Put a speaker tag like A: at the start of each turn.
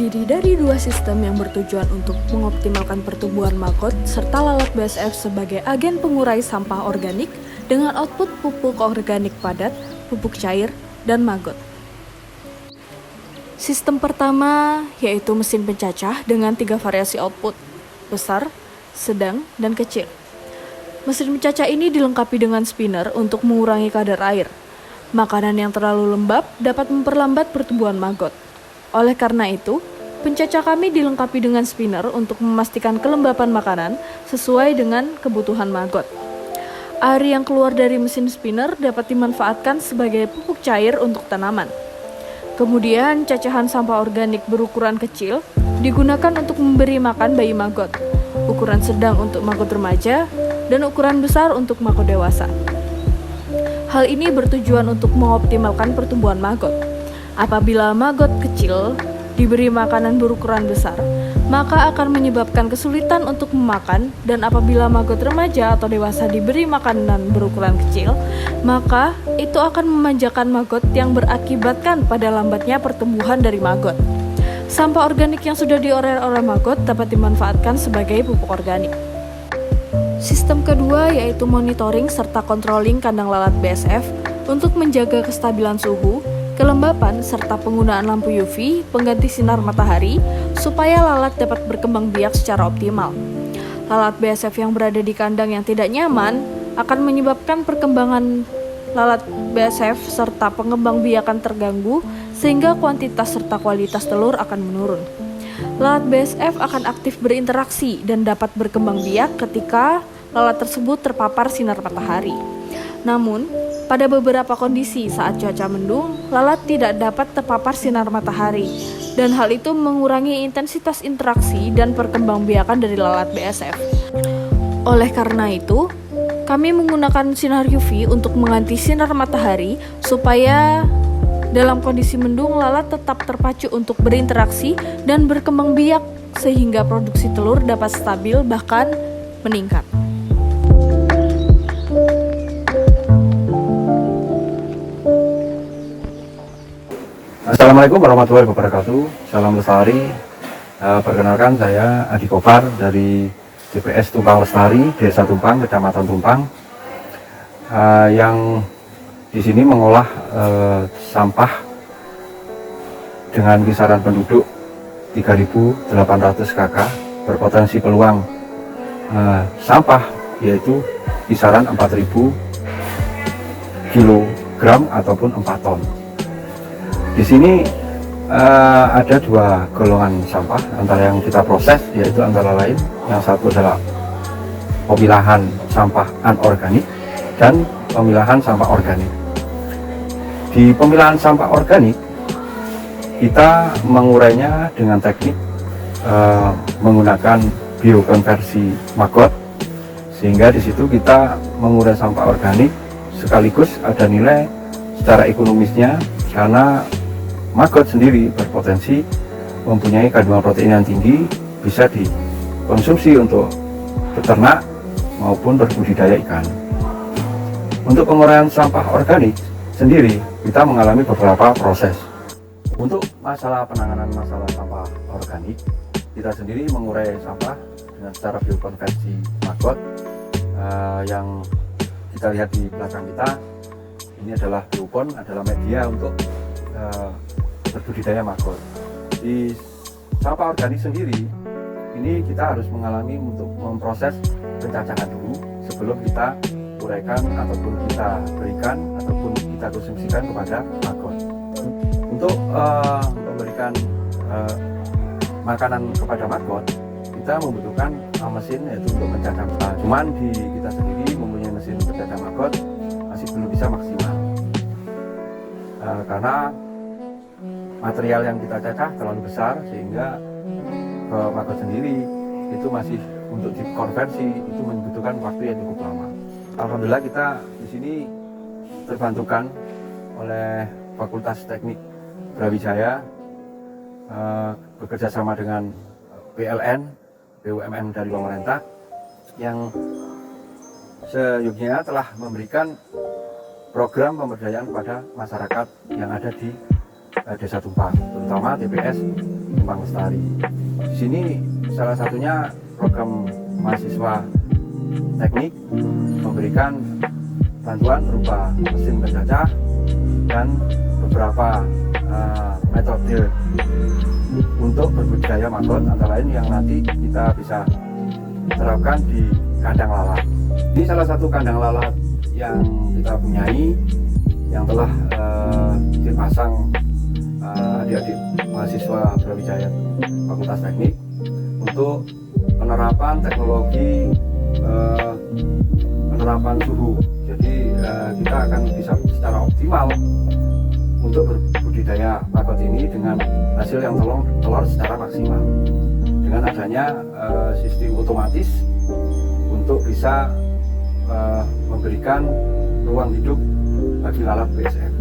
A: terdiri dari dua sistem yang bertujuan untuk mengoptimalkan pertumbuhan maggot serta lalat BASF sebagai agen pengurai sampah organik dengan output pupuk organik padat, pupuk cair, dan maggot. Sistem pertama yaitu mesin pencacah dengan 3 variasi output, besar, sedang, dan kecil. Mesin pencacah ini dilengkapi dengan spinner untuk mengurangi kadar air. Makanan yang terlalu lembab dapat memperlambat pertumbuhan maggot. Oleh karena itu, pencacah kami dilengkapi dengan spinner untuk memastikan kelembapan makanan sesuai dengan kebutuhan maggot. Air yang keluar dari mesin spinner dapat dimanfaatkan sebagai pupuk cair untuk tanaman. Kemudian, cacahan sampah organik berukuran kecil digunakan untuk memberi makan bayi maggot, ukuran sedang untuk maggot remaja, dan ukuran besar untuk maggot dewasa. Hal ini bertujuan untuk mengoptimalkan pertumbuhan maggot. Apabila maggot kecil diberi makanan berukuran besar, maka akan menyebabkan kesulitan untuk memakan, dan apabila maggot remaja atau dewasa diberi makanan berukuran kecil, maka itu akan memanjakan maggot yang berakibatkan pada lambatnya pertumbuhan dari maggot. Sampah organik yang sudah diolah oleh maggot dapat dimanfaatkan sebagai pupuk organik. Sistem kedua yaitu monitoring serta controlling kandang lalat BASF untuk menjaga kestabilan suhu, kelembapan, serta penggunaan lampu UV pengganti sinar matahari supaya lalat dapat berkembang biak secara optimal. Lalat BASF yang berada di kandang yang tidak nyaman akan menyebabkan perkembangan lalat BASF serta pengembang biakan terganggu sehingga kuantitas serta kualitas telur akan menurun. Lalat BASF akan aktif berinteraksi dan dapat berkembang biak ketika lalat tersebut terpapar sinar matahari. Namun, pada beberapa kondisi saat cuaca mendung, lalat tidak dapat terpapar sinar matahari, dan hal itu mengurangi intensitas interaksi dan perkembangbiakan dari lalat BASF. Oleh karena itu, kami menggunakan sinar UV untuk mengganti sinar matahari supaya dalam kondisi mendung lalat tetap terpacu untuk berinteraksi dan berkembang biak sehingga produksi telur dapat stabil bahkan meningkat.
B: Assalamualaikum warahmatullahi wabarakatuh. Salam lestari. Perkenalkan saya Adi Kopar dari TPS Tumpang Lestari, Desa Tumpang, Kecamatan Tumpang, yang di sini mengolah sampah dengan kisaran penduduk 3.800 KK berpotensi peluang sampah yaitu kisaran 4.000 kg ataupun 4 ton. Di sini ada dua golongan sampah antara yang kita proses, yaitu antara lain yang satu adalah pemilahan sampah anorganik dan pemilahan sampah organik. Di pemilahan sampah organik kita mengurainya dengan teknik menggunakan biokonversi maggot, sehingga di situ kita mengurai sampah organik sekaligus ada nilai secara ekonomisnya karena maggot sendiri berpotensi mempunyai kandungan protein yang tinggi, bisa dikonsumsi untuk peternak maupun berbudidaya ikan. Untuk penguraian sampah organik sendiri, kita mengalami beberapa proses. Untuk masalah penanganan masalah sampah organik, kita sendiri mengurai sampah dengan secara biokonversi maggot yang kita lihat di belakang kita. Ini adalah biopon, adalah media untuk berbudidaya maggot. Di sampah organik sendiri, ini kita harus mengalami untuk memproses pencacahan dulu sebelum kita uraikan ataupun kita berikan ataupun kita konsumsikan kepada maggot. Untuk memberikan makanan kepada maggot, kita membutuhkan mesin yaitu untuk mencacah. Cuman di kita sendiri mempunyai mesin pencacah maggot masih belum bisa maksimal karena material yang kita cacah terlalu besar sehingga maggot sendiri itu masih untuk dikonversi itu membutuhkan waktu yang cukup lama. Alhamdulillah kita di sini terbantukan oleh Fakultas Teknik Brawijaya bekerja sama dengan PLN, BUMN dari pemerintah yang seyogyanya telah memberikan program pemberdayaan kepada masyarakat yang ada di Desa Tumpang, terutama TPS Kembang Lestari. Di sini salah satunya program mahasiswa teknik memberikan bantuan berupa mesin pencacah dan beberapa metode untuk berbudidaya maggot, antara lain yang nanti kita bisa terapkan di kandang lalat. Ini salah satu kandang lalat yang kita punyai yang telah dipasang adik-adik mahasiswa Brawijaya Fakultas Teknik untuk penerapan teknologi penerapan suhu. Jadi kita akan bisa secara optimal untuk berbudidaya maggot ini dengan hasil yang telur secara maksimal dengan adanya sistem otomatis untuk bisa memberikan ruang hidup bagi lalat BSF.